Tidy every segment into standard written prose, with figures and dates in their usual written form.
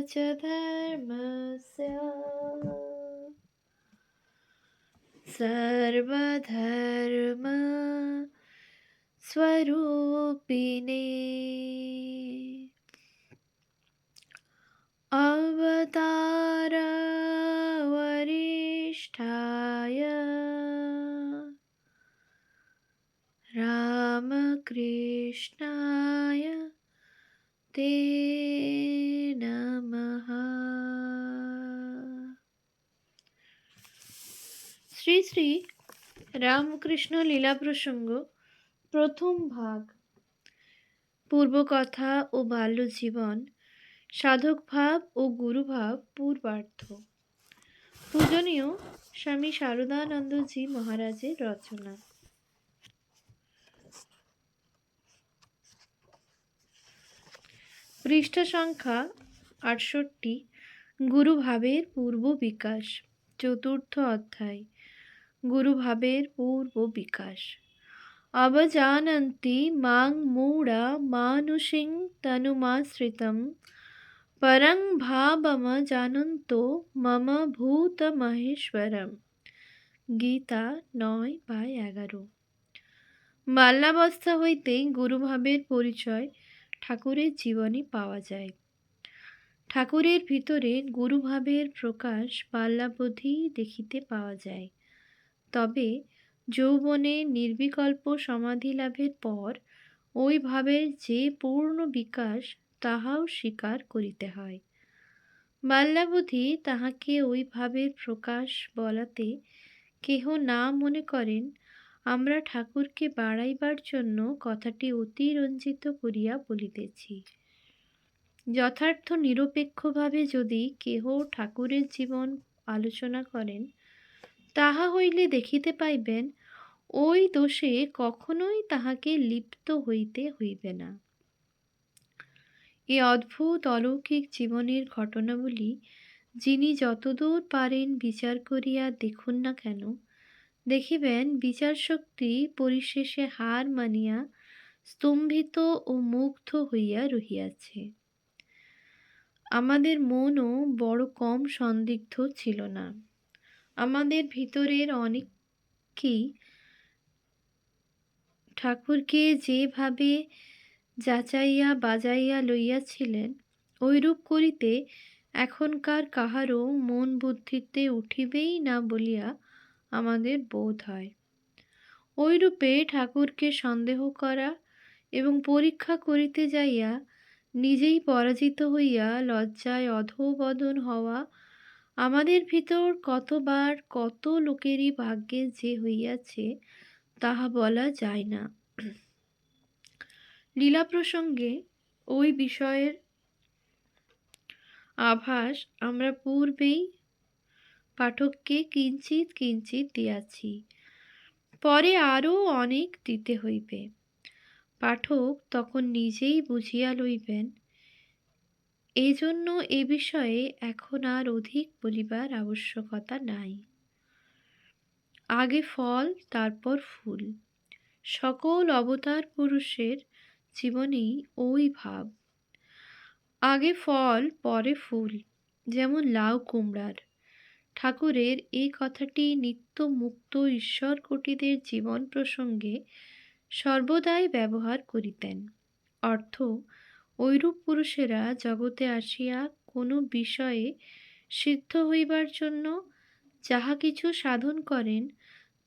च धर्मस्य सर्वधर्म स्वरूपिणे अवतार वरिष्ठाय रामकृष्णाय ते नमः। শ্রী শ্রী রামকৃষ্ণ লীলা প্রসঙ্গ প্রথম ভাগ, পূর্বকথা ও বাল্যজীবন, সাধক ভাব ও গুরুভাব পূর্বার্ধ। পূজনীয় স্বামী শারদানন্দজি মহারাজের রচনা। পৃষ্ঠা সংখ্যা ৬৮। গুরুভাবের পূর্ব বিকাশ। চতুর্থ অধ্যায়, গুরুভাবের পূর্ব বিকাশ। অবজানন্তি মাং মূঢ়া মানুষিং তনুমাশ্রিতং পরং ভাবম জানন্তো মম ভূতমহেশ্বরম। গীতা ৯/১১। বাল্যাবস্থা হইতেই গুরুভাবের পরিচয় ঠাকুরের জীবনে পাওয়া যায়। ঠাকুরের ভিতরে গুরুভাবের প্রকাশ বাল্যাবধি দেখিতে পাওয়া যায়। তবে যৌবনে নির্বিকল্প সমাধি লাভের পর ওই ভাবের যে পূর্ণ বিকাশ তাহাও স্বীকার করিতে হয়। বাল্যাবধি তাহাকে ওই ভাবের প্রকাশ বলাতে কেহ না মনে করেন আমরা ঠাকুরকে বাড়াইবার জন্য কথাটি অতিরঞ্জিত করিয়া বলিতেছি। যথার্থ নিরপেক্ষভাবে যদি কেহ ঠাকুরের জীবন আলোচনা করেন, তাহা হইলে দেখিতে পাইবেন ওই দোষে কখনোই তাহাকে লিপ্ত হইতে হইবে না। এই অদ্ভুত অলৌকিক জীবনের ঘটনাবলী যিনি যতদূর পারেন বিচার করিয়া দেখুন না কেন, দেখিবেন বিচারশক্তি পরিশেষে হার মানিয়া স্তম্ভিত ও মুগ্ধ হইয়া রহিয়াছে। আমাদের মনও বড় কম সন্দিগ্ধ ছিল না। আমাদের ভিতরের অনেকেই ঠাকুরকে যেভাবে যাচাইয়া বাজাইয়া লইয়াছিলেন, ঐরূপ করিতে এখনকার কাহারও মন বুদ্ধিতে উঠিবেই না বলিয়া আমাদের বোধ হয়। ঐরূপে ঠাকুরকে সন্দেহ করা এবং পরীক্ষা করিতে যাইয়া নিজেই পরাজিত হইয়া লজ্জায় অধোবদন হওয়া আমাদের ভিতর কতবার কত লোকেরই ভাগ্যে যে হইয়াছে তাহা বলা যায় না। লীলা প্রসঙ্গে ওই বিষয়ের আভাস আমরা পূর্বেই পাঠককে কিঞ্চিৎ কিঞ্চিৎ দিয়াছি, পরে আরও অনেক দিতে হইবে। পাঠক তখন নিজেই বুঝিয়া লইবেন। এজন্য এ বিষয়ে এখন আর অধিক বলিবার আবশ্যকতা নাই। আগে ফল, তারপর ফুল। সকল অবতার পুরুষের জীবনেই ওই ভাব। আগে ফল, পরে ফুল, যেমন লাউ কুমড়ার। ঠাকুরের এই কথাটি নিত্য মুক্ত ঈশ্বরকোটিদের জীবন প্রসঙ্গে সর্বদাই ব্যবহার করিতেন। অর্থ, ঐরূপ পুরুষেরা জগতে আসিয়া কোনো বিষয়ে সিদ্ধ হইবার জন্য যাহা কিছু সাধন করেন,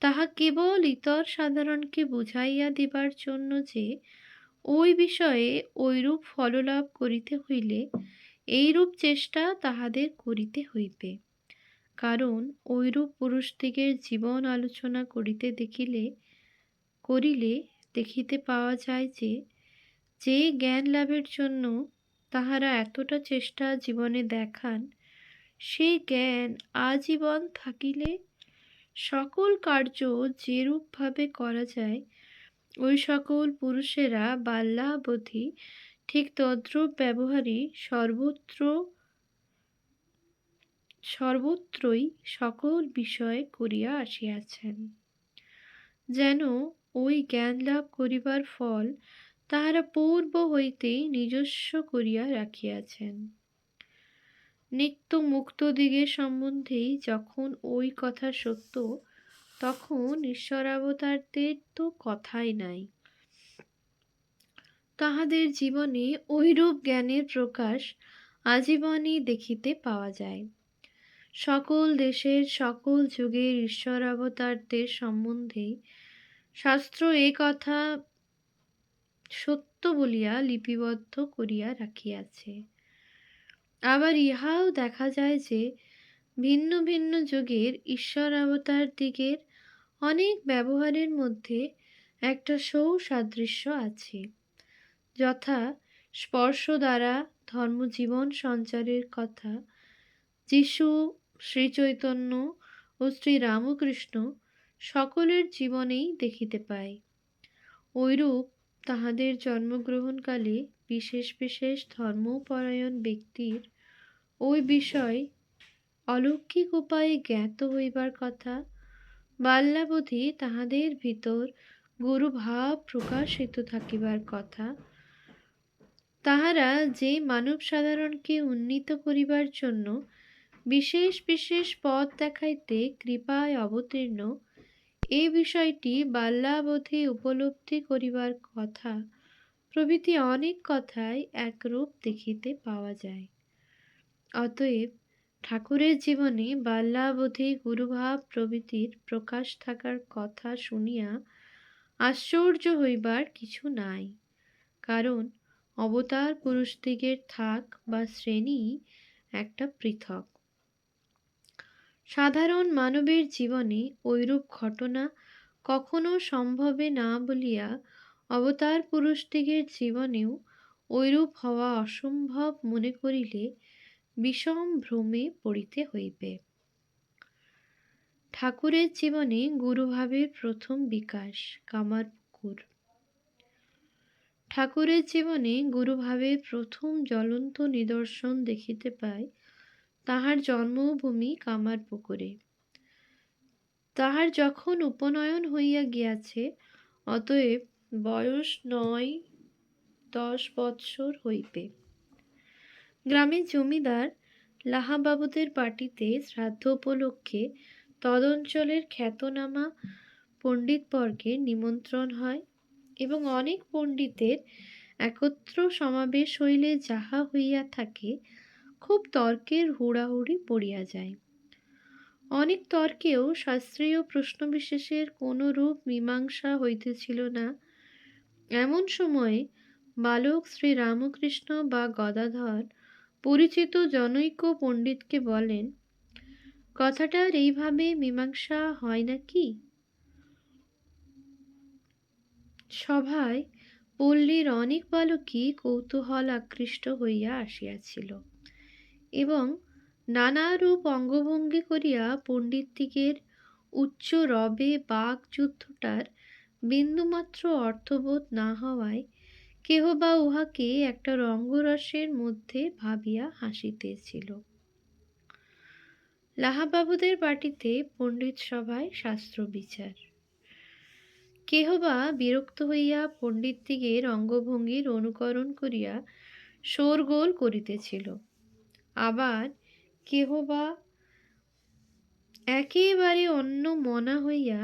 তাহা কেবল ইতর সাধারণকে বুঝাইয়া দিবার জন্য যে ওই বিষয়ে ঐরূপ ফললাভ করিতে হইলে এইরূপ চেষ্টা তাহাদের করিতে হইবে। কারণ ঐরূপ পুরুষদিগের জীবন আলোচনা করিলে দেখিতে পাওয়া যায় যে যে জ্ঞান লাভের জন্য তাহারা এতটা চেষ্টা জীবনে দেখান, সেই জ্ঞান আজীবন থাকিলে সকল কার্য যেরূপভাবে করা যায়, ওই সকল পুরুষেরা বাল্যাবধি ঠিক তদ্রূপ ব্যবহারই সর্বত্রই সকল বিষয়ে করিয়া আসিয়াছেন। যেন ওই জ্ঞান লাভ করিবার ফল তাহারা পূর্ব হইতেই নিজস্ব করিয়া রাখিয়াছেন। নিত্য মুক্ত দিগের সম্বন্ধেই যখন ওই কথা সত্য, তখন ঈশ্বরাবতারদের তো কথাই নাই। তাহাদের জীবনে ঐরূপ জ্ঞানের প্রকাশ আজীবনই দেখিতে পাওয়া যায়। সকল দেশের সকল যুগের ঈশ্বরাবতারদের সম্বন্ধে শাস্ত্র এ কথা সত্য বলিয়া লিপিবদ্ধ করিয়া রাখিয়াছে। আবার ইহাও দেখা যায় যে ভিন্ন ভিন্ন যুগের ঈশ্বরাবতারদিগের অনেক ব্যবহারের মধ্যে একটা সৌসাদৃশ্য আছে, যথা স্পর্শ দ্বারা ধর্মজীবন সঞ্চারের কথা যীশু, শ্রীচৈতন্য ও শ্রীরামকৃষ্ণ সকলের জীবনেই দেখিতে পাই। ঐরূপ তাহাদের জন্মগ্রহণকালে বিশেষ বিশেষ ধর্মপরায়ণ ব্যক্তির ওই বিষয় অলৌকিক উপায়ে জ্ঞাত হইবার কথা, বাল্যাবধি তাহাদের ভিতর গুরুভাব প্রকাশিত থাকিবার কথা, তাহারা যে মানব সাধারণকে উন্নীত করিবার জন্য বিশেষ বিশেষ পথ দেখাইতে কৃপায় অবতীর্ণ, এই বিষয়টি বাল্যাবধি উপলব্ধি করিবার কথা প্রভৃতি অনেক কথাই একরূপ দেখিতে পাওয়া যায়। অতএব ঠাকুরের জীবনে বাল্যাবধি গুরুভাব প্রভৃতির প্রকাশ থাকার কথা শুনিয়া আশ্চর্য হইবার কিছু নাই, কারণ অবতার পুরুষদিগের থাক বা শ্রেণী একটা পৃথক। সাধারণ মানবের জীবনে ঐরূপ ঘটনা কখনো সম্ভবে না বলিয়া অবতার পুরুষদিগের জীবনেও ঐরূপ হওয়া অসম্ভব মনে করিলে বিষম ভ্রমে পড়িতে হইবে। ঠাকুরের জীবনে গুরুভাবের প্রথম বিকাশ কামারপুকুর। ঠাকুরের জীবনে গুরুভাবের প্রথম জ্বলন্ত নিদর্শন দেখিতে পাই তাহার জন্মভূমি কামারপুকুরে। তাহার যখন উপনয়ন হইয়া গিয়াছে, অতএব বয়স ৯-১০ বৎসর হইবে। গ্রামের জমিদার লাহাবাবুদের বাটীতে শ্রাদ্ধ উপলক্ষে তদঞ্চলের খ্যাতনামা পণ্ডিতবর্গের নিমন্ত্রণ হয় এবং অনেক পণ্ডিতের একত্র সমাবেশ হইলে যাহা হইয়া থাকে, খুব তর্কের হুড়াহুড়ি পড়িয়া যায়। অনেক তর্কেও শাস্ত্রীয় প্রশ্নবিশেষের কোনো রূপ মীমাংসা হইতেছিল না। এমন সময়ে বালক শ্রীরামকৃষ্ণ বা গদাধর পরিচিত জনৈক পণ্ডিতকে বলেন, কথাটার এইভাবে মীমাংসা হয় নাকি? সভায় পল্লীর অনেক বালকই কৌতূহল আকৃষ্ট হইয়া আসিয়াছিল এবং নানারূপ অঙ্গভঙ্গি করিয়া পণ্ডিতদিগের উচ্চ রবে বাকযুদ্ধটার বিন্দুমাত্র অর্থবোধ না হওয়ায় কেহ বা উহাকে একটা রঙ্গরসের মধ্যে ভাবিয়া হাসিতেছিল। লাহাবাবুদের বাটীতে পণ্ডিত সভায় শাস্ত্র বিচার। কেহ বা বিরক্ত হইয়া পণ্ডিতদিগের অঙ্গভঙ্গির অনুকরণ করিয়া শোরগোল করিতেছিল, আবার কেহ বা একেবারে অন্য মনা হইয়া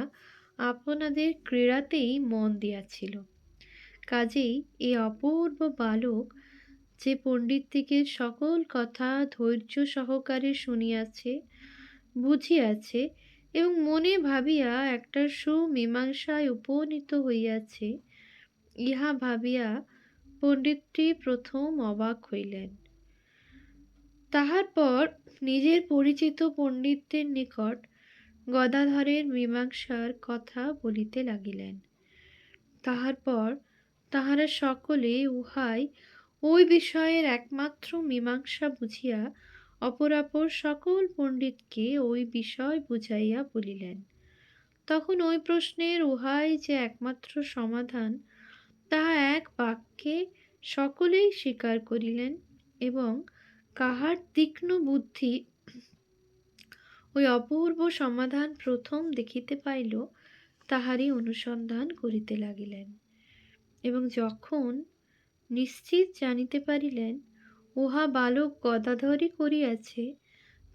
আপনাদের ক্রীড়াতেই মন দিয়াছিল। কাজেই এ অপূর্ব বালক যে পণ্ডিতদিগের সকল কথা ধৈর্য সহকারে শুনিয়াছে, বুঝিয়াছে এবং মনে ভাবিয়া একটা সুমীমাংসায় উপনীত হইয়াছে, ইহা ভাবিয়া পণ্ডিতটি প্রথম অবাক হইলেন। তাহার পর নিজের পরিচিত পণ্ডিতদের নিকট গদাধরের মীমাংসার কথা বলিতে লাগিলেন। তাহার পর তাহারা সকলে উহাই ওই বিষয়ের একমাত্র মীমাংসা বুঝিয়া অপরাপর সকল পণ্ডিতকে ওই বিষয় বুঝাইয়া বলিলেন। তখন ওই প্রশ্নের উহাই যে একমাত্র সমাধান, তাহা এক বাক্যে সকলেই স্বীকার করিলেন এবং কাহার তীক্ষ্ণ বুদ্ধি ওই অপূর্ব সমাধান প্রথম দেখিতে পাইল, তাহারই অনুসন্ধান করিতে লাগিলেন এবং যখন নিশ্চিত জানিতে পারিলেন উহা বালক গদাধরই করিয়াছে,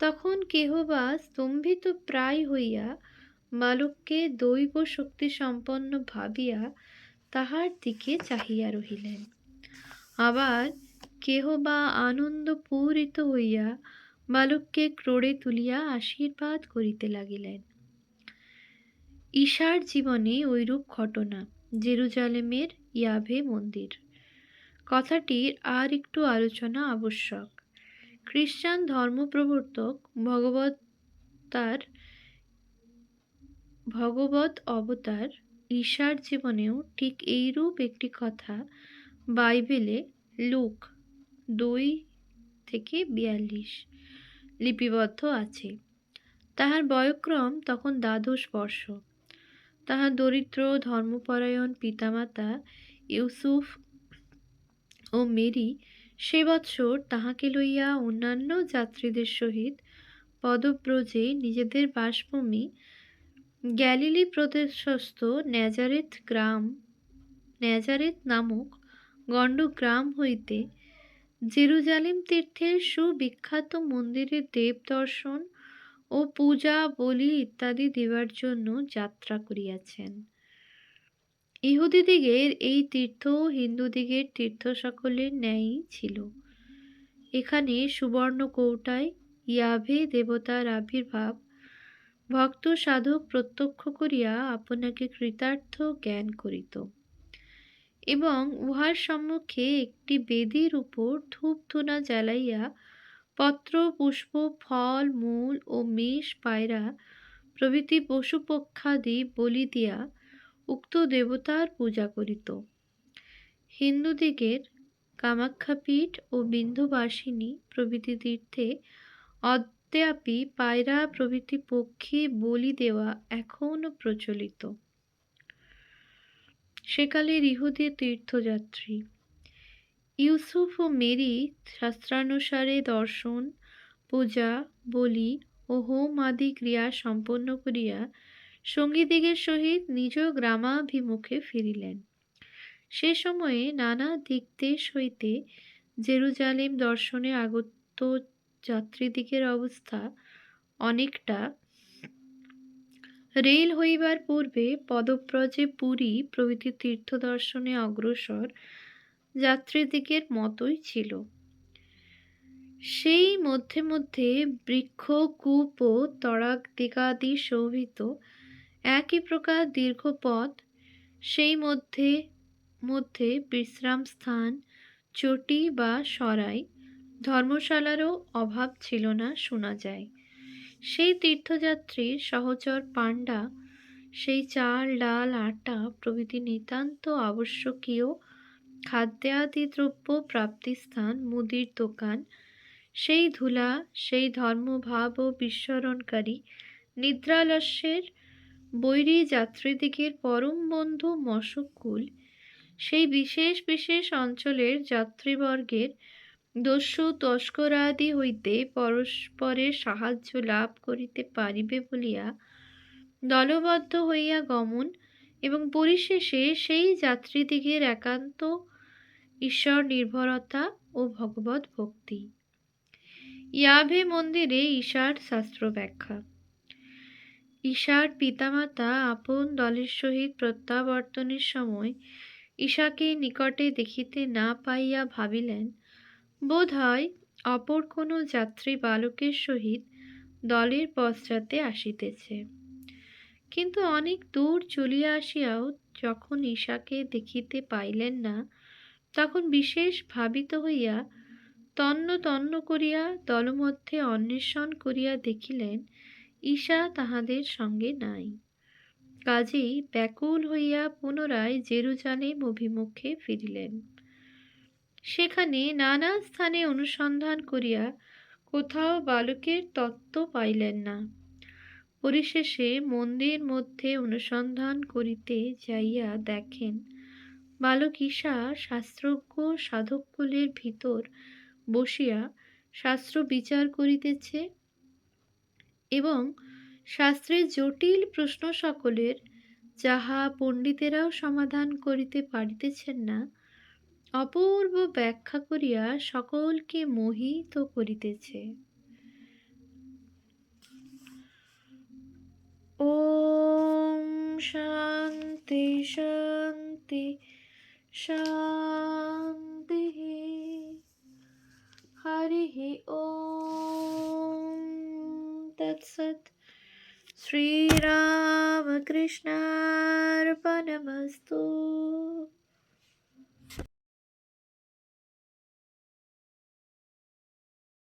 তখন কেহ বা স্তম্ভিত প্রায় হইয়া বালককে দৈব শক্তি সম্পন্ন ভাবিয়া তাহার দিকে চাহিয়া রহিলেন। আবার কেহ বা আনন্দ পূরিত হইয়া বালককে ক্রোড়ে তুলিয়া আশীর্বাদ করিতে লাগিলেন। ঈশার জীবনে ঐরূপ ঘটনা। জেরুজালেমের ইয়াভে মন্দির কথাটির আর একটু আলোচনা আবশ্যক। খ্রিস্টান ধর্মপ্রবর্তক ভগবত অবতার ঈশার জীবনেও ঠিক এইরূপ একটি কথা বাইবেলে লুক 2-42 লিপিবদ্ধ আছে। তাহার বয়ঃক্রম তখন দ্বাদশ বর্ষ। তাহার দরিদ্র ধর্মপরায়ণ পিতামাতা ইউসুফ ও মেরি সে বৎসর তাহাকে লইয়া অন্যান্য যাত্রীদের সহিত পদব্রজে নিজেদের বাসভূমি গ্যালিলি প্রদেশস্থ ন্যাজারেথ নামক গণ্ডগ্রাম হইতে জেরুজালেম তীর্থের সুবিখ্যাত মন্দিরে দেব দর্শন ও পূজা বলি ইত্যাদি দেবার জন্য যাত্রা করিয়াছেন। ইহুদিদিগের এই তীর্থ হিন্দুদিগের তীর্থ সকলের ন্যায়ই ছিল। এখানে সুবর্ণ কৌটায় ইয়াভে দেবতার আবির্ভাব ভক্ত সাধক প্রত্যক্ষ করিয়া আপনাকে কৃতার্থ জ্ঞান করিত এবং উহার সম্মুখে একটি বেদীর উপর ধূপ ধুনা জ্বালাইয়া পত্র পুষ্প ফল মূল ও মেষ পায়রা প্রভৃতি পশুপক্ষাদি বলি দিয়া উক্ত দেবতার পূজা করিত। হিন্দুদিগের কামাখ্যাপীঠ ও বিন্ধুবাসিনী প্রভৃতি তীর্থে অদ্যাপি পায়রা প্রভৃতি পক্ষী বলি দেওয়া এখনও প্রচলিত। সেকালের ইহুদি তীর্থযাত্রী ইউসুফ ও মেরি শাস্ত্রানুসারে দর্শন পূজা বলি ও হোম আদি ক্রিয়া সম্পন্ন করিয়া সঙ্গীদিগের সহিত নিজ গ্রামাভিমুখে ফিরিলেন। সে সময়ে নানা দিকদেশ হইতে জেরুজালেম দর্শনে আগত যাত্রীদিগের অবস্থা অনেকটা রেল হইবার পূর্বে পদব্রজে পুরী প্রভৃতি তীর্থ দর্শনে অগ্রসর যাত্রীদিগের মতোই ছিল। সেই মধ্যে মধ্যে বৃক্ষ কূপ ও তড়াগদিগাদি শোভিত একই প্রকার দীর্ঘ পথ, সেই মধ্যে মধ্যে বিশ্রাম স্থান, চটি বা সরাই, ধর্মশালারও অভাব ছিল না শোনা যায়। সেই তীর্থযাত্রীর সহচর পাণ্ডা সেই চাল ডাল আটা প্রভৃতি নিতান্ত আবশ্যকীয় খাদ্যাদি দ্রব্য প্রাপ্তিস্থান মুদির দোকান, সেই ধুলা, সেই ধর্মভাব ও বিস্মরণকারী নিদ্রালস্যের বৈরী যাত্রীদিগের পরম বন্ধু মশকুল, সেই বিশেষ বিশেষ অঞ্চলের যাত্রীবর্গের দস্যু তস্করাদি হইতে পরস্পরের সাহায্য লাভ করিতে পারিবে বলিয়া দলবদ্ধ হইয়া গমন এবং পরিশেষে সেই যাত্রীদিগের একান্ত ঈশ্বর নির্ভরতা ও ভগবত ভক্তি। ইয়াভে মন্দিরে ঈশার শাস্ত্র ব্যাখ্যা। ঈশার পিতামাতা আপন দলের সহিত প্রত্যাবর্তনের সময় ঈশাকে নিকটে দেখিতে না পাইয়া ভাবিলেন বোধ হয় অপর কোনো যাত্রী বালকের সহিত দলের পশ্চাতে আসিতেছে। কিন্তু অনেক দূর চলিয়া আসিয়াও যখন ঈশাকে দেখিতে পাইলেন না, তখন বিশেষ ভাবিত হইয়া তন্ন তন্ন করিয়া দলমধ্যে অন্বেষণ করিয়া দেখিলেন ঈশা তাহাদের সঙ্গে নাই। কাজেই ব্যাকুল হইয়া পুনরায় জেরুজালেম অভিমুখে ফিরিলেন। সেখানে নানা স্থানে অনুসন্ধান করিয়া কোথাও বালকের তত্ত্ব পাইলেন না। পরিশেষে মন্দির মধ্যে অনুসন্ধান করিতে যাইয়া দেখেন বালক ঈশা শাস্ত্রজ্ঞ সাধককুলের ভিতর বসিয়া শাস্ত্র বিচার করিতেছে এবং শাস্ত্রের জটিল প্রশ্ন সকলের যাহা পণ্ডিতেরাও সমাধান করিতে পারিতেছেন না, অপূর্ব ব্যাখ্যা করিয়া সকলকে মোহিত করিতেছে। ওম শান্তি শান্তি শান্তি। হরি ওম তৎসৎ। শ্রীরামকৃষ্ণার্পণমস্তু।